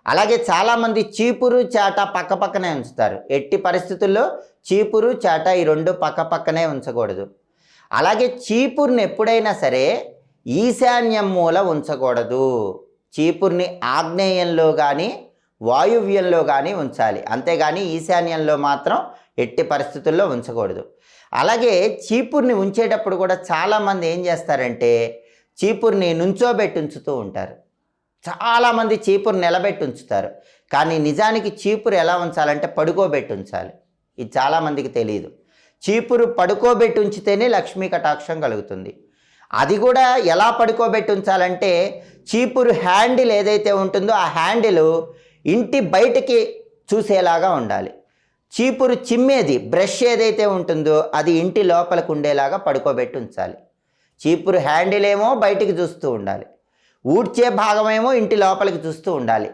అలాగే చాలామంది చీపురు చాట పక్క పక్కనే ఉంచుతారు. ఎట్టి పరిస్థితుల్లో చీపురు చాట ఈ రెండు పక్క పక్కనే ఉంచకూడదు. అలాగే చీపురుని ఎప్పుడైనా సరే ఈశాన్యం మూల ఉంచకూడదు. చీపురుని ఆగ్నేయంలో కానీ వాయువ్యంలో కానీ ఉంచాలి, అంతేగాని ఈశాన్యంలో మాత్రం ఎట్టి పరిస్థితుల్లో ఉంచకూడదు. అలాగే చీపురుని ఉంచేటప్పుడు కూడా చాలామంది ఏం చేస్తారంటే చీపురుని నుంచోబెట్టి ఉంచుతూ ఉంటారు. చాలామంది చీపురు నిలబెట్టి ఉంచుతారు, కానీ నిజానికి చీపురు ఎలా ఉంచాలంటే పడుకోబెట్టి ఉంచాలి. ఇది చాలామందికి తెలియదు. చీపురు పడుకోబెట్టి ఉంచితేనే లక్ష్మీ కటాక్షం కలుగుతుంది. అది కూడా ఎలా పడుకోబెట్టి ఉంచాలంటే చీపురు హ్యాండిల్ ఏదైతే ఉంటుందో ఆ హ్యాండిల్ ఇంటి బయటికి చూసేలాగా ఉండాలి. చీపురు చిమ్మేది బ్రష్ ఏదైతే ఉంటుందో అది ఇంటి లోపలికి ఉండేలాగా పడుకోబెట్టి ఉంచాలి. చీపురు హ్యాండిల్ ఏమో బయటికి చూస్తూ ఉండాలి, ఊడ్చే భాగమేమో ఇంటి లోపలికి చూస్తూ ఉండాలి.